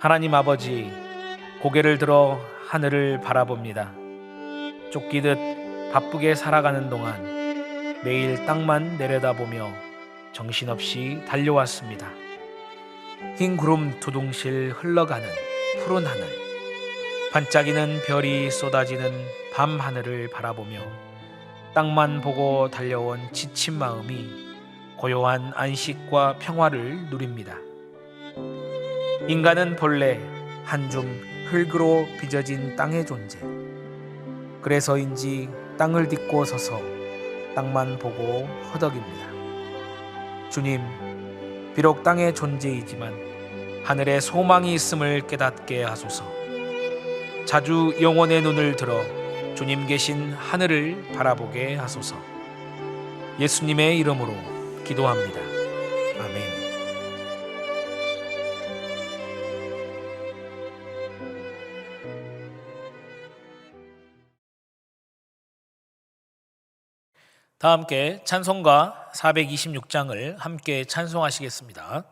하나님 아버지, 고개를 들어 하늘을 바라봅니다. 쫓기듯 바쁘게 살아가는 동안 매일 땅만 내려다보며 정신없이 달려왔습니다. 흰 구름 두둥실 흘러가는 푸른 하늘, 반짝이는 별이 쏟아지는 밤 하늘을 바라보며 땅만 보고 달려온 지친 마음이 고요한 안식과 평화를 누립니다. 인간은 본래 한 줌 흙으로 빚어진 땅의 존재. 그래서인지 땅을 딛고 서서 땅만 보고 허덕입니다. 주님, 비록 땅의 존재이지만 하늘에 소망이 있음을 깨닫게 하소서. 자주 영혼의 눈을 들어 주님 계신 하늘을 바라보게 하소서. 예수님의 이름으로 기도합니다. 아멘. 다 함께 찬송가 426장을 함께 찬송하시겠습니다.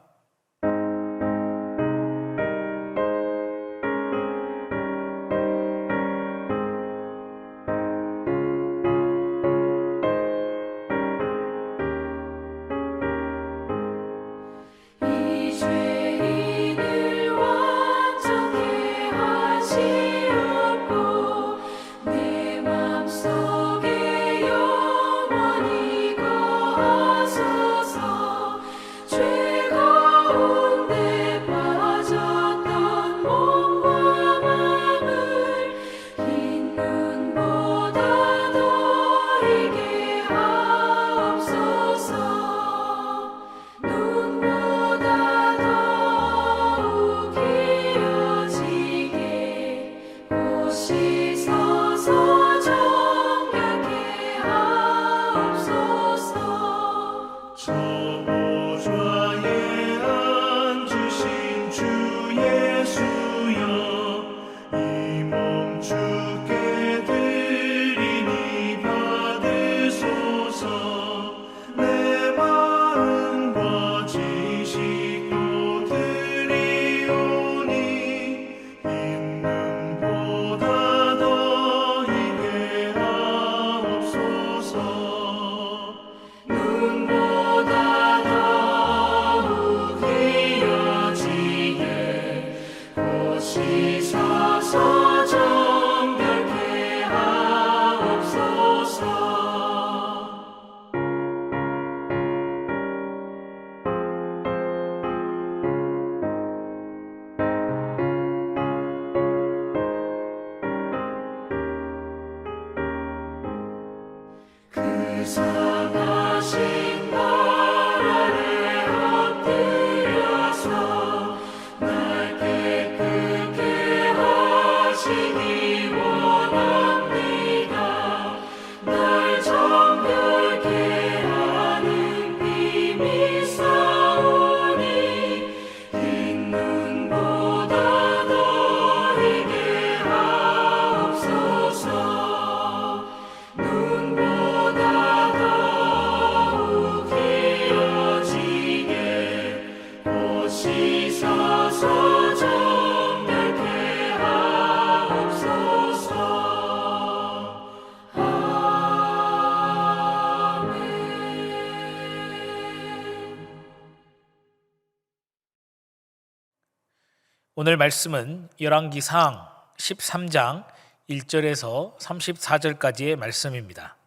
오늘 말씀은 열왕기상 13장 1절에서 34절까지의 말씀입니다.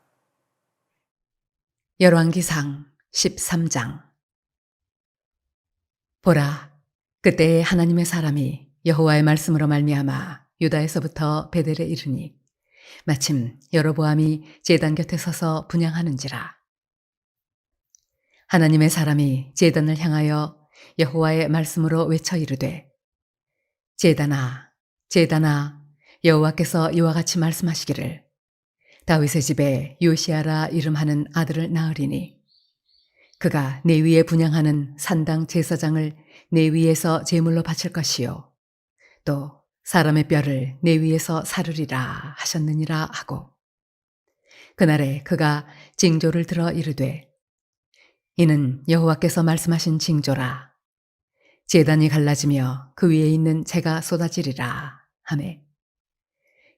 열왕기상 13장. 보라, 그때에 하나님의 사람이 여호와의 말씀으로 말미암아 유다에서부터 베델에 이르니 마침 여로보암이 제단 곁에 서서 분향하는지라. 하나님의 사람이 제단을 향하여 여호와의 말씀으로 외쳐 이르되, 제단아, 제단아, 여호와께서 이와 같이 말씀하시기를 다윗의 집에 요시아라 이름하는 아들을 낳으리니 그가 내 위에 분향하는 산당 제사장을 내 위에서 제물로 바칠 것이요 또 사람의 뼈를 내 위에서 사르리라 하셨느니라 하고, 그날에 그가 징조를 들어 이르되, 이는 여호와께서 말씀하신 징조라. 제단이 갈라지며 그 위에 있는 재가 쏟아지리라 하매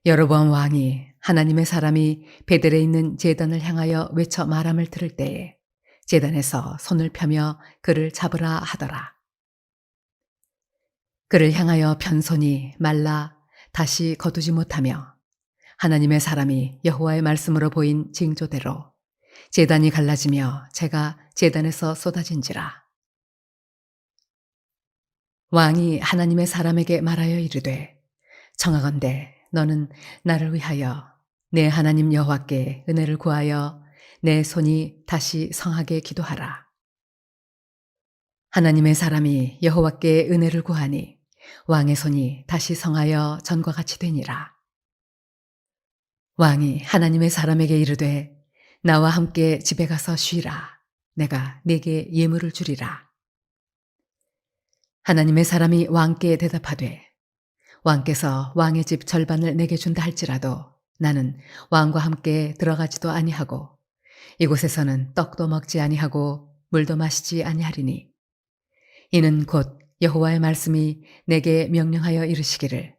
여로보암 왕이 하나님의 사람이 베델에 있는 제단을 향하여 외쳐 말함을 들을 때에 제단에서 손을 펴며 그를 잡으라 하더라. 그를 향하여 편 손이 말라 다시 거두지 못하며 하나님의 사람이 여호와의 말씀으로 보인 징조대로 제단이 갈라지며 재가 제단에서 쏟아진지라. 왕이 하나님의 사람에게 말하여 이르되 청하건대 너는 나를 위하여 내 하나님 여호와께 은혜를 구하여 내 손이 다시 성하게 기도하라. 하나님의 사람이 여호와께 은혜를 구하니 왕의 손이 다시 성하여 전과 같이 되니라. 왕이 하나님의 사람에게 이르되 나와 함께 집에 가서 쉬라. 내가 네게 예물을 주리라. 하나님의 사람이 왕께 대답하되 왕께서 왕의 집 절반을 내게 준다 할지라도 나는 왕과 함께 들어가지도 아니하고 이곳에서는 떡도 먹지 아니하고 물도 마시지 아니하리니 이는 곧 여호와의 말씀이 내게 명령하여 이르시기를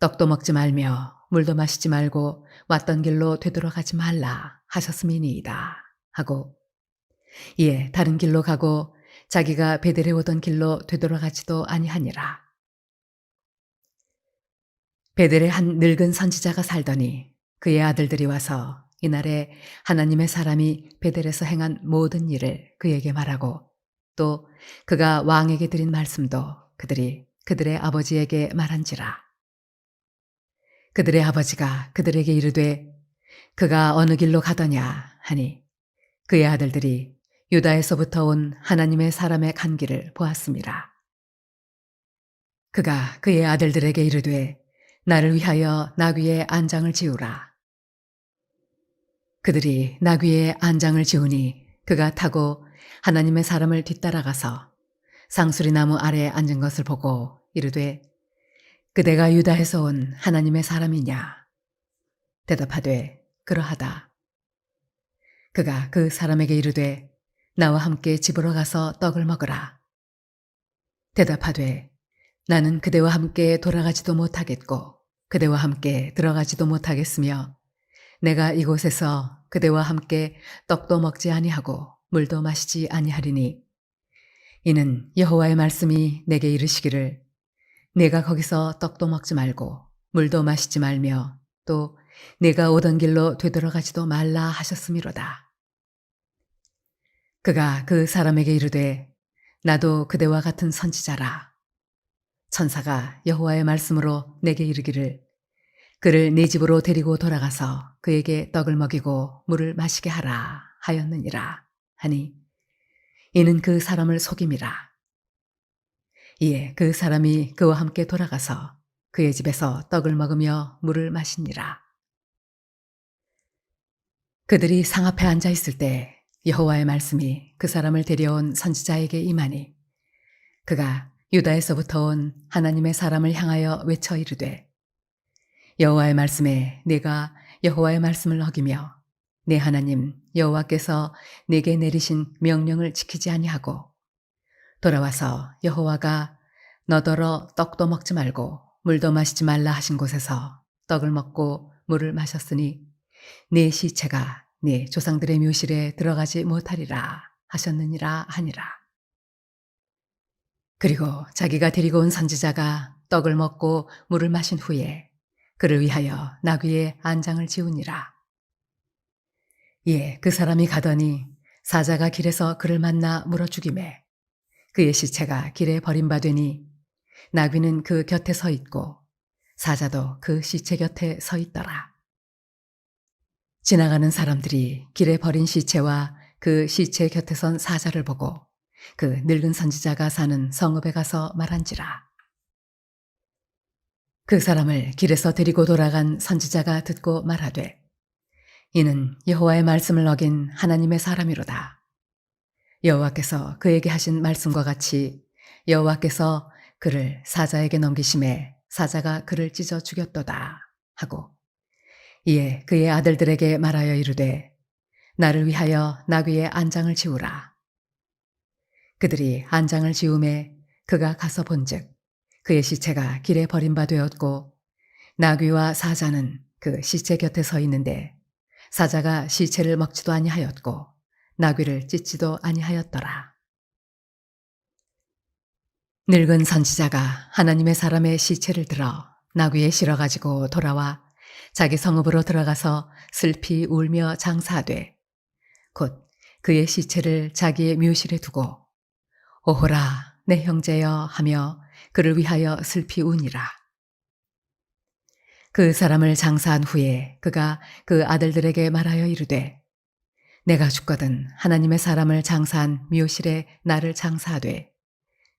떡도 먹지 말며 물도 마시지 말고 왔던 길로 되돌아가지 말라 하셨음이니이다 하고 이에 다른 길로 가고 자기가 베델에 오던 길로 되돌아가지도 아니하니라. 베델에 한 늙은 선지자가 살더니 그의 아들들이 와서 이날에 하나님의 사람이 베델에서 행한 모든 일을 그에게 말하고 또 그가 왕에게 드린 말씀도 그들이 그들의 아버지에게 말한지라. 그들의 아버지가 그들에게 이르되 그가 어느 길로 가더냐 하니 그의 아들들이 유다에서부터 온 하나님의 사람의 간 길을 보았습니다. 그가 그의 아들들에게 이르되 나를 위하여 나귀의 안장을 지우라. 그들이 나귀의 안장을 지우니 그가 타고 하나님의 사람을 뒤따라가서 상수리 나무 아래에 앉은 것을 보고 이르되 그대가 유다에서 온 하나님의 사람이냐? 대답하되 그러하다. 그가 그 사람에게 이르되 나와 함께 집으로 가서 떡을 먹으라. 대답하되 나는 그대와 함께 돌아가지도 못하겠고 그대와 함께 들어가지도 못하겠으며 내가 이곳에서 그대와 함께 떡도 먹지 아니하고 물도 마시지 아니하리니 이는 여호와의 말씀이 내게 이르시기를 내가 거기서 떡도 먹지 말고 물도 마시지 말며 또 내가 오던 길로 되돌아가지도 말라 하셨음이로다. 그가 그 사람에게 이르되 나도 그대와 같은 선지자라. 천사가 여호와의 말씀으로 내게 이르기를 그를 네 집으로 데리고 돌아가서 그에게 떡을 먹이고 물을 마시게 하라 하였느니라 하니 이는 그 사람을 속임이라. 이에 그 사람이 그와 함께 돌아가서 그의 집에서 떡을 먹으며 물을 마시니라. 그들이 상 앞에 앉아 있을 때 여호와의 말씀이 그 사람을 데려온 선지자에게 임하니 그가 유다에서부터 온 하나님의 사람을 향하여 외쳐 이르되 여호와의 말씀에 네가 여호와의 말씀을 어기며 내 하나님 여호와께서 네게 내리신 명령을 지키지 아니하고 돌아와서 여호와가 너더러 떡도 먹지 말고 물도 마시지 말라 하신 곳에서 떡을 먹고 물을 마셨으니 네 시체가 네 조상들의 묘실에 들어가지 못하리라 하셨느니라 하니라. 그리고 자기가 데리고 온 선지자가 떡을 먹고 물을 마신 후에 그를 위하여 나귀의 안장을 지우니라. 이에 그 사람이 가더니 사자가 길에서 그를 만나 물어 죽이매 그의 시체가 길에 버림받으니 나귀는 그 곁에 서 있고 사자도 그 시체 곁에 서 있더라. 지나가는 사람들이 길에 버린 시체와 그 시체 곁에 선 사자를 보고 그 늙은 선지자가 사는 성읍에 가서 말한지라. 그 사람을 길에서 데리고 돌아간 선지자가 듣고 말하되 이는 여호와의 말씀을 어긴 하나님의 사람이로다. 여호와께서 그에게 하신 말씀과 같이 여호와께서 그를 사자에게 넘기심에 사자가 그를 찢어 죽였도다 하고 이에 그의 아들들에게 말하여 이르되 나를 위하여 나귀의 안장을 지우라. 그들이 안장을 지우매 그가 가서 본즉 그의 시체가 길에 버림바되었고 나귀와 사자는 그 시체 곁에 서 있는데 사자가 시체를 먹지도 아니하였고 나귀를 찢지도 아니하였더라. 늙은 선지자가 하나님의 사람의 시체를 들어 나귀에 실어가지고 돌아와 자기 성읍으로 들어가서 슬피 울며 장사하되 곧 그의 시체를 자기의 묘실에 두고 오호라 내 형제여 하며 그를 위하여 슬피 우니라. 그 사람을 장사한 후에 그가 그 아들들에게 말하여 이르되 내가 죽거든 하나님의 사람을 장사한 묘실에 나를 장사하되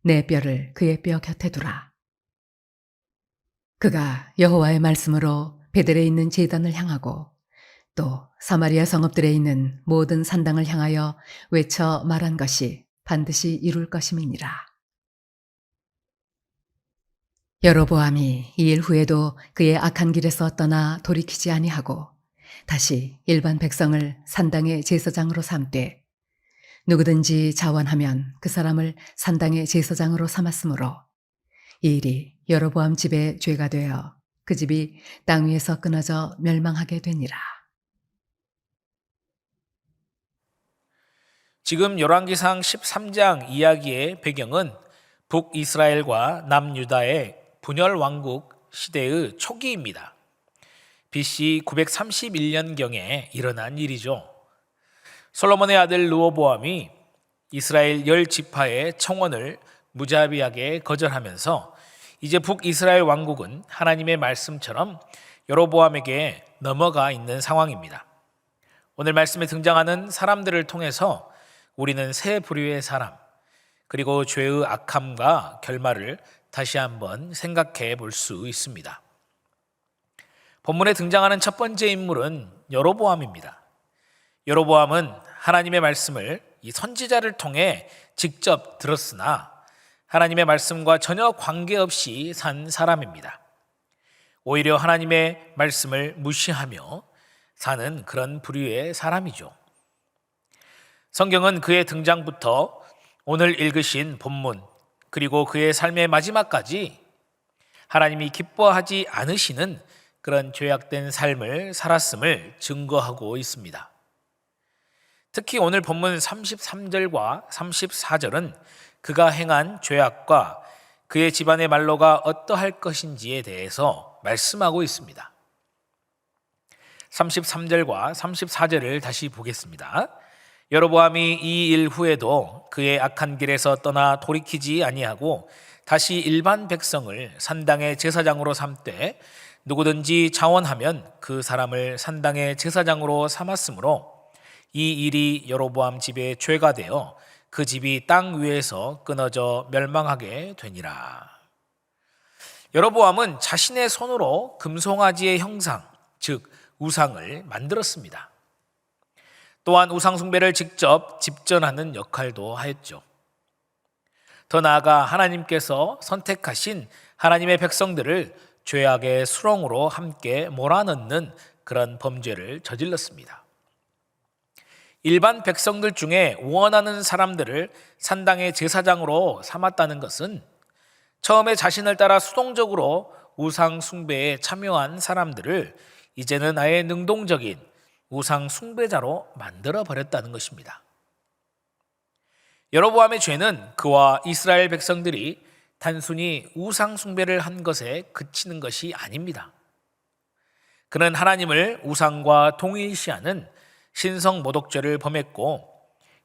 내 뼈를 그의 뼈 곁에 두라. 그가 여호와의 말씀으로 베델에 있는 제단을 향하고 또 사마리아 성읍들에 있는 모든 산당을 향하여 외쳐 말한 것이 반드시 이룰 것임이니라. 여로보암이 이 일 후에도 그의 악한 길에서 떠나 돌이키지 아니하고 다시 일반 백성을 산당의 제사장으로 삼되 누구든지 자원하면 그 사람을 산당의 제사장으로 삼았으므로 이 일이 여로보암 집의 죄가 되어 그 집이 땅 위에서 끊어져 멸망하게 되니라. 지금 열왕기상 13장 이야기의 배경은 북이스라엘과 남유다의 분열 왕국 시대의 초기입니다. BC 931년경에 일어난 일이죠. 솔로몬의 아들 르호보암이 이스라엘 10지파의 청원을 무자비하게 거절하면서 이제 북이스라엘 왕국은 하나님의 말씀처럼 여로보암에게 넘어가 있는 상황입니다. 오늘 말씀에 등장하는 사람들을 통해서 우리는 세 부류의 사람, 그리고 죄의 악함과 결말을 다시 한번 생각해 볼 수 있습니다. 본문에 등장하는 첫 번째 인물은 여로보암입니다. 여로보암은 하나님의 말씀을 이 선지자를 통해 직접 들었으나 하나님의 말씀과 전혀 관계없이 산 사람입니다. 오히려 하나님의 말씀을 무시하며 사는 그런 부류의 사람이죠. 성경은 그의 등장부터 오늘 읽으신 본문 그리고 그의 삶의 마지막까지 하나님이 기뻐하지 않으시는 그런 죄악된 삶을 살았음을 증거하고 있습니다. 특히 오늘 본문 33절과 34절은 그가 행한 죄악과 그의 집안의 말로가 어떠할 것인지에 대해서 말씀하고 있습니다. 33절과 34절을 다시 보겠습니다. 여로보암이 이 일 후에도 그의 악한 길에서 떠나 돌이키지 아니하고 다시 일반 백성을 산당의 제사장으로 삼되 누구든지 자원하면 그 사람을 산당의 제사장으로 삼았으므로 이 일이 여로보암 집의 죄가 되어 그 집이 땅 위에서 끊어져 멸망하게 되니라. 여로보암은 자신의 손으로 금송아지의 형상, 즉 우상을 만들었습니다. 또한 우상 숭배를 직접 집전하는 역할도 하였죠. 더 나아가 하나님께서 선택하신 하나님의 백성들을 죄악의 수렁으로 함께 몰아넣는 그런 범죄를 저질렀습니다. 일반 백성들 중에 원하는 사람들을 산당의 제사장으로 삼았다는 것은 처음에 자신을 따라 수동적으로 우상 숭배에 참여한 사람들을 이제는 아예 능동적인 우상 숭배자로 만들어 버렸다는 것입니다. 여로보암의 죄는 그와 이스라엘 백성들이 단순히 우상 숭배를 한 것에 그치는 것이 아닙니다. 그는 하나님을 우상과 동일시하는 신성 모독죄를 범했고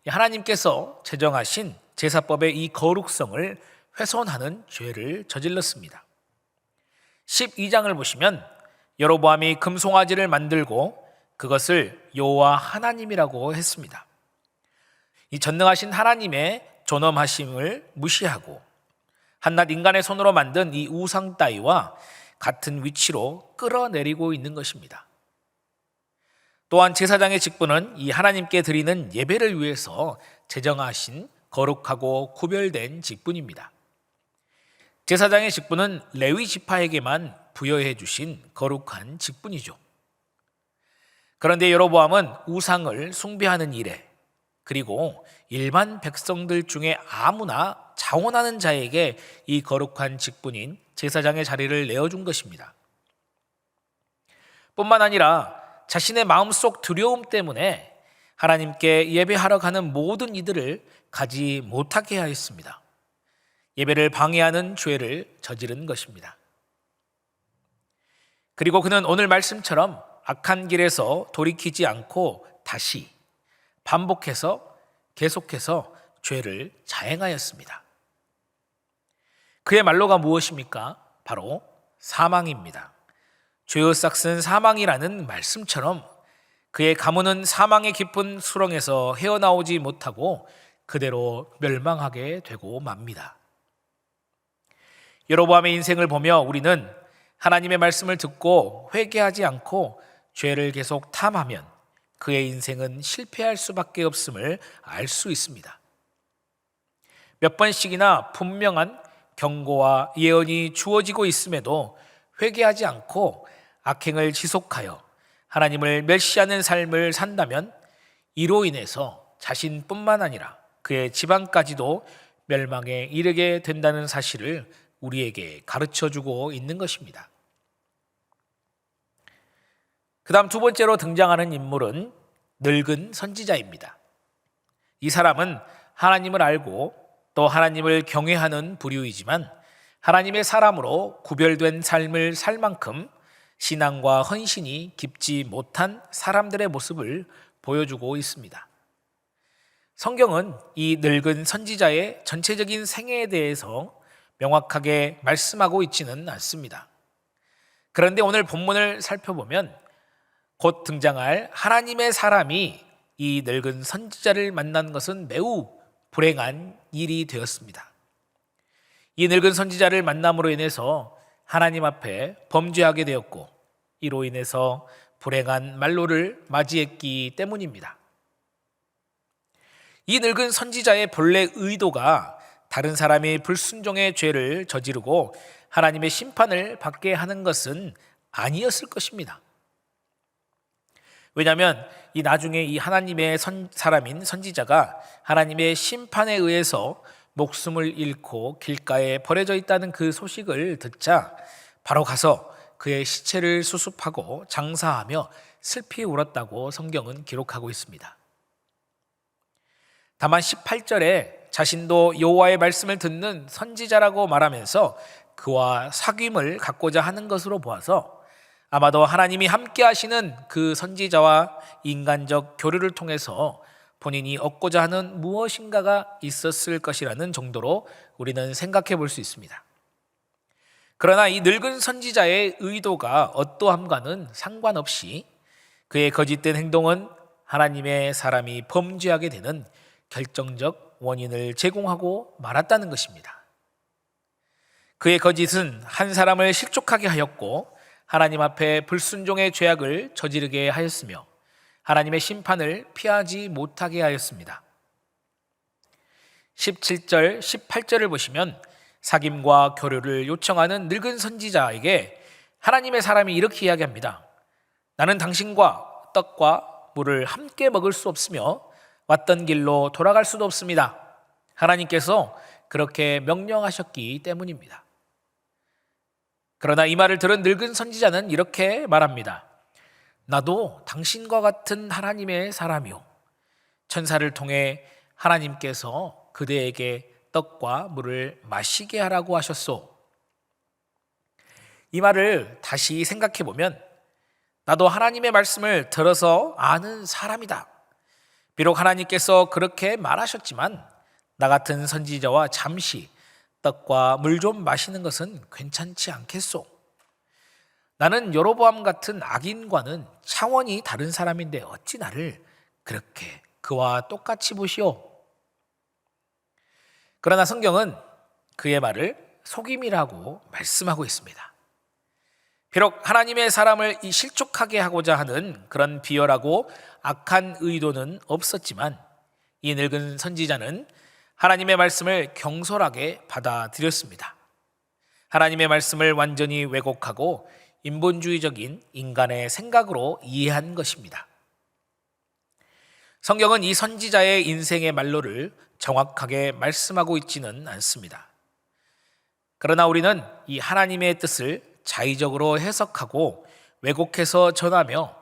하나님께서 제정하신 제사법의 이 거룩성을 훼손하는 죄를 저질렀습니다. 12장을 보시면 여로보암이 금송아지를 만들고 그것을 여호와 하나님이라고 했습니다. 이 전능하신 하나님의 존엄하심을 무시하고 한낱 인간의 손으로 만든 이 우상 따위와 같은 위치로 끌어내리고 있는 것입니다. 또한 제사장의 직분은 이 하나님께 드리는 예배를 위해서 제정하신 거룩하고 구별된 직분입니다. 제사장의 직분은 레위 지파에게만 부여해 주신 거룩한 직분이죠. 그런데 여로보암은 우상을 숭배하는 일에 그리고 일반 백성들 중에 아무나 자원하는 자에게 이 거룩한 직분인 제사장의 자리를 내어준 것입니다. 뿐만 아니라 자신의 마음속 두려움 때문에 하나님께 예배하러 가는 모든 이들을 가지 못하게 하였습니다. 예배를 방해하는 죄를 저지른 것입니다. 그리고 그는 오늘 말씀처럼 악한 길에서 돌이키지 않고 다시 반복해서 계속해서 죄를 자행하였습니다. 그의 말로가 무엇입니까? 바로 사망입니다. 죄의 싹은 사망이라는 말씀처럼 그의 가문은 사망의 깊은 수렁에서 헤어나오지 못하고 그대로 멸망하게 되고 맙니다. 여로보암의 인생을 보며 우리는 하나님의 말씀을 듣고 회개하지 않고 죄를 계속 탐하면 그의 인생은 실패할 수밖에 없음을 알 수 있습니다. 몇 번씩이나 분명한 경고와 예언이 주어지고 있음에도 회개하지 않고 악행을 지속하여 하나님을 멸시하는 삶을 산다면 이로 인해서 자신뿐만 아니라 그의 집안까지도 멸망에 이르게 된다는 사실을 우리에게 가르쳐주고 있는 것입니다. 그 다음 두 번째로 등장하는 인물은 늙은 선지자입니다. 이 사람은 하나님을 알고 또 하나님을 경외하는 부류이지만 하나님의 사람으로 구별된 삶을 살 만큼 신앙과 헌신이 깊지 못한 사람들의 모습을 보여주고 있습니다. 성경은 이 늙은 선지자의 전체적인 생애에 대해서 명확하게 말씀하고 있지는 않습니다. 그런데 오늘 본문을 살펴보면 곧 등장할 하나님의 사람이 이 늙은 선지자를 만난 것은 매우 불행한 일이 되었습니다. 이 늙은 선지자를 만남으로 인해서 하나님 앞에 범죄하게 되었고 이로 인해서 불행한 말로를 맞이했기 때문입니다. 이 늙은 선지자의 본래 의도가 다른 사람이 불순종의 죄를 저지르고 하나님의 심판을 받게 하는 것은 아니었을 것입니다. 왜냐하면 이 나중에 이 하나님의 사람인 선지자가 하나님의 심판에 의해서 목숨을 잃고 길가에 버려져 있다는 그 소식을 듣자 바로 가서 그의 시체를 수습하고 장사하며 슬피 울었다고 성경은 기록하고 있습니다. 다만 18절에 자신도 여호와의 말씀을 듣는 선지자라고 말하면서 그와 사귐을 갖고자 하는 것으로 보아서 아마도 하나님이 함께 하시는 그 선지자와 인간적 교류를 통해서 본인이 얻고자 하는 무엇인가가 있었을 것이라는 정도로 우리는 생각해 볼 수 있습니다. 그러나 이 늙은 선지자의 의도가 어떠함과는 상관없이 그의 거짓된 행동은 하나님의 사람이 범죄하게 되는 결정적 원인을 제공하고 말았다는 것입니다. 그의 거짓은 한 사람을 실족하게 하였고 하나님 앞에 불순종의 죄악을 저지르게 하였으며 하나님의 심판을 피하지 못하게 하였습니다. 17절, 18절을 보시면 사귐과 교류를 요청하는 늙은 선지자에게 하나님의 사람이 이렇게 이야기합니다. 나는 당신과 떡과 물을 함께 먹을 수 없으며 왔던 길로 돌아갈 수도 없습니다. 하나님께서 그렇게 명령하셨기 때문입니다. 그러나 이 말을 들은 늙은 선지자는 이렇게 말합니다. 나도 당신과 같은 하나님의 사람이요. 천사를 통해 하나님께서 그대에게 떡과 물을 마시게 하라고 하셨소. 이 말을 다시 생각해 보면 나도 하나님의 말씀을 들어서 아는 사람이다. 비록 하나님께서 그렇게 말하셨지만 나 같은 선지자와 잠시 떡과 물 좀 마시는 것은 괜찮지 않겠소. 나는 여로보암 같은 악인과는 차원이 다른 사람인데 어찌 나를 그렇게 그와 똑같이 보시오. 그러나 성경은 그의 말을 속임이라고 말씀하고 있습니다. 비록 하나님의 사람을 실족하게 하고자 하는 그런 비열하고 악한 의도는 없었지만 이 늙은 선지자는 하나님의 말씀을 경솔하게 받아들였습니다. 하나님의 말씀을 완전히 왜곡하고 인본주의적인 인간의 생각으로 이해한 것입니다. 성경은 이 선지자의 인생의 말로를 정확하게 말씀하고 있지는 않습니다. 그러나 우리는 이 하나님의 뜻을 자의적으로 해석하고 왜곡해서 전하며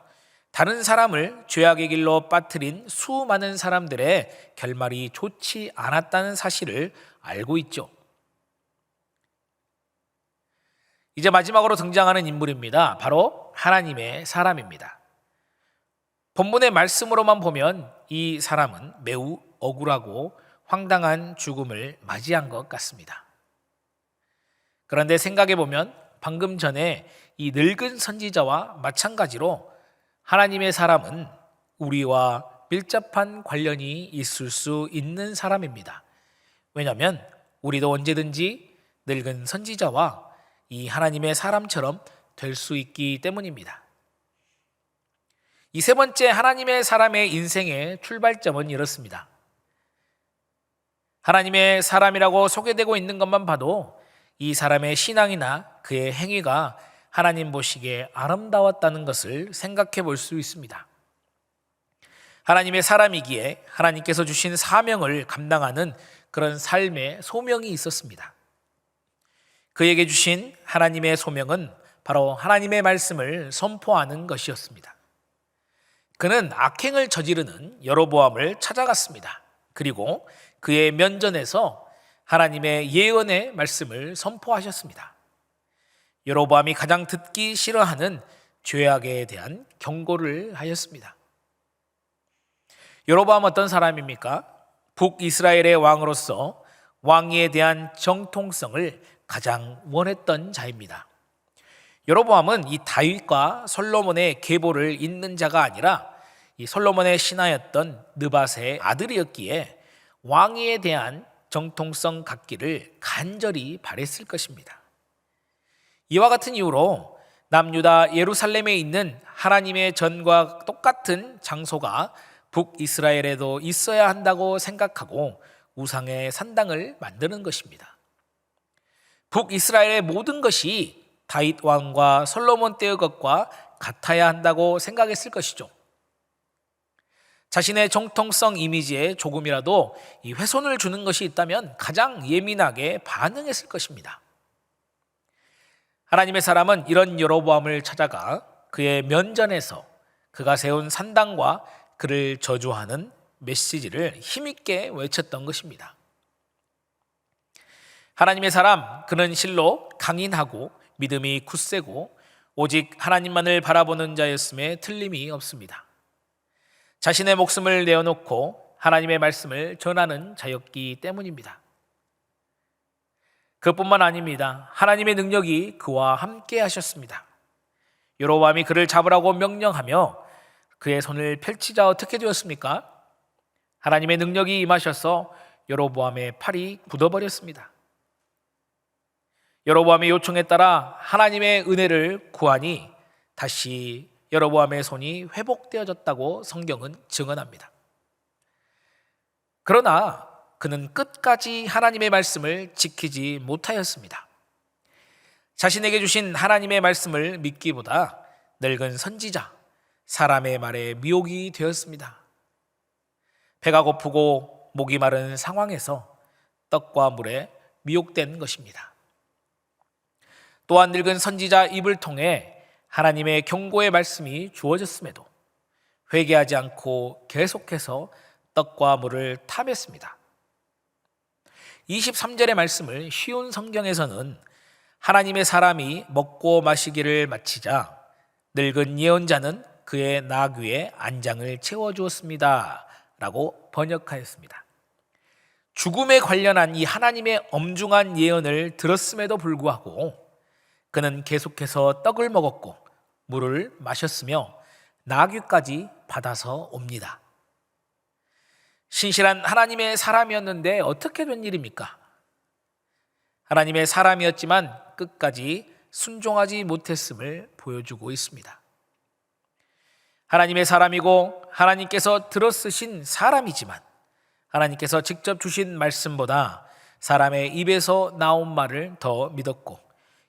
다른 사람을 죄악의 길로 빠뜨린 수많은 사람들의 결말이 좋지 않았다는 사실을 알고 있죠. 이제 마지막으로 등장하는 인물입니다. 바로 하나님의 사람입니다. 본문의 말씀으로만 보면 이 사람은 매우 억울하고 황당한 죽음을 맞이한 것 같습니다. 그런데 생각해 보면 방금 전에 이 늙은 선지자와 마찬가지로 하나님의 사람은 우리와 밀접한 관련이 있을 수 있는 사람입니다. 왜냐하면 우리도 언제든지 늙은 선지자와 이 하나님의 사람처럼 될 수 있기 때문입니다. 이 세 번째 하나님의 사람의 인생의 출발점은 이렇습니다. 하나님의 사람이라고 소개되고 있는 것만 봐도 이 사람의 신앙이나 그의 행위가 하나님 보시기에 아름다웠다는 것을 생각해 볼 수 있습니다. 하나님의 사람이기에 하나님께서 주신 사명을 감당하는 그런 삶의 소명이 있었습니다. 그에게 주신 하나님의 소명은 바로 하나님의 말씀을 선포하는 것이었습니다. 그는 악행을 저지르는 여로보암을 찾아갔습니다. 그리고 그의 면전에서 하나님의 예언의 말씀을 선포하셨습니다. 여로보암이 가장 듣기 싫어하는 죄악에 대한 경고를 하였습니다. 여로보암 어떤 사람입니까? 북이스라엘의 왕으로서 왕위에 대한 정통성을 가장 원했던 자입니다. 여로보암은 이 다윗과 솔로몬의 계보를 잇는 자가 아니라 이 솔로몬의 신하였던 느밧의 아들이었기에 왕위에 대한 정통성 갖기를 간절히 바랬을 것입니다. 이와 같은 이유로 남유다 예루살렘에 있는 하나님의 전과 똑같은 장소가 북이스라엘에도 있어야 한다고 생각하고 우상의 산당을 만드는 것입니다. 북이스라엘의 모든 것이 다윗 왕과 솔로몬 때의 것과 같아야 한다고 생각했을 것이죠. 자신의 정통성 이미지에 조금이라도 이 훼손을 주는 것이 있다면 가장 예민하게 반응했을 것입니다. 하나님의 사람은 이런 여로보암을 찾아가 그의 면전에서 그가 세운 산당과 그를 저주하는 메시지를 힘있게 외쳤던 것입니다. 하나님의 사람, 그는 실로 강인하고 믿음이 굳세고 오직 하나님만을 바라보는 자였음에 틀림이 없습니다. 자신의 목숨을 내어놓고 하나님의 말씀을 전하는 자였기 때문입니다. 그뿐만 아닙니다. 하나님의 능력이 그와 함께 하셨습니다. 여로보암이 그를 잡으라고 명령하며 그의 손을 펼치자 어떻게 되었습니까? 하나님의 능력이 임하셔서 여로보암의 팔이 굳어버렸습니다. 여로보암의 요청에 따라 하나님의 은혜를 구하니 다시 여로보암의 손이 회복되어졌다고 성경은 증언합니다. 그러나 그는 끝까지 하나님의 말씀을 지키지 못하였습니다. 자신에게 주신 하나님의 말씀을 믿기보다 늙은 선지자, 사람의 말에 미혹이 되었습니다. 배가 고프고 목이 마른 상황에서 떡과 물에 미혹된 것입니다. 또한 늙은 선지자 입을 통해 하나님의 경고의 말씀이 주어졌음에도 회개하지 않고 계속해서 떡과 물을 탐했습니다. 23절의 말씀을 쉬운 성경에서는 하나님의 사람이 먹고 마시기를 마치자 늙은 예언자는 그의 나귀에 안장을 채워주었습니다 라고 번역하였습니다. 죽음에 관련한 이 하나님의 엄중한 예언을 들었음에도 불구하고 그는 계속해서 떡을 먹었고 물을 마셨으며 나귀까지 받아서 옵니다. 신실한 하나님의 사람이었는데 어떻게 된 일입니까? 하나님의 사람이었지만 끝까지 순종하지 못했음을 보여주고 있습니다. 하나님의 사람이고 하나님께서 들어쓰신 사람이지만 하나님께서 직접 주신 말씀보다 사람의 입에서 나온 말을 더 믿었고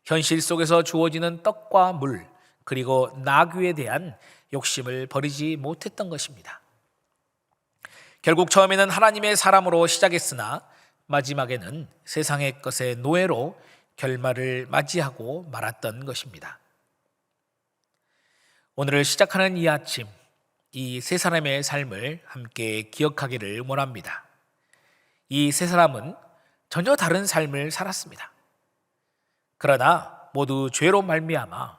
현실 속에서 주어지는 떡과 물 그리고 나귀에 대한 욕심을 버리지 못했던 것입니다. 결국 처음에는 하나님의 사람으로 시작했으나 마지막에는 세상의 것의 노예로 결말을 맞이하고 말았던 것입니다. 오늘을 시작하는 이 아침, 이 세 사람의 삶을 함께 기억하기를 원합니다. 이 세 사람은 전혀 다른 삶을 살았습니다. 그러나 모두 죄로 말미암아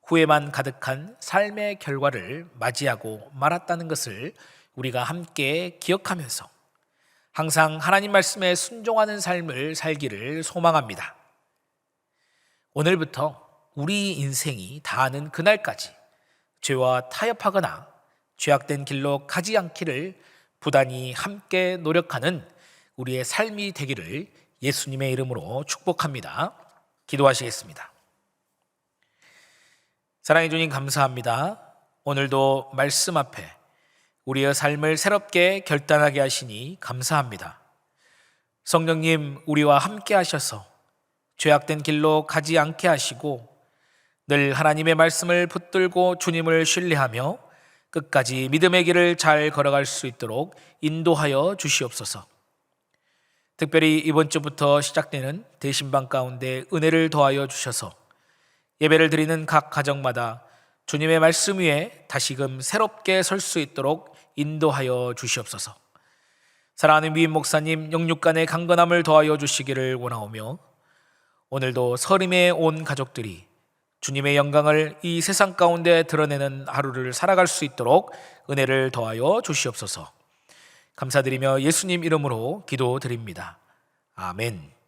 후회만 가득한 삶의 결과를 맞이하고 말았다는 것을 우리가 함께 기억하면서 항상 하나님 말씀에 순종하는 삶을 살기를 소망합니다. 오늘부터 우리 인생이 다하는 그날까지 죄와 타협하거나 죄악된 길로 가지 않기를 부단히 함께 노력하는 우리의 삶이 되기를 예수님의 이름으로 축복합니다. 기도하시겠습니다. 사랑해 주님 감사합니다. 오늘도 말씀 앞에 우리의 삶을 새롭게 결단하게 하시니 감사합니다. 성령님, 우리와 함께 하셔서 죄악된 길로 가지 않게 하시고 늘 하나님의 말씀을 붙들고 주님을 신뢰하며 끝까지 믿음의 길을 잘 걸어갈 수 있도록 인도하여 주시옵소서. 특별히 이번 주부터 시작되는 대신방 가운데 은혜를 더하여 주셔서 예배를 드리는 각 가정마다 주님의 말씀 위에 다시금 새롭게 설 수 있도록 인도하여 주시옵소서. 사랑하는 위임 목사님 영육간의 강건함을 더하여 주시기를 원하오며 오늘도 서림에 온 가족들이 주님의 영광을 이 세상 가운데 드러내는 하루를 살아갈 수 있도록 은혜를 더하여 주시옵소서. 감사드리며 예수님 이름으로 기도드립니다. 아멘.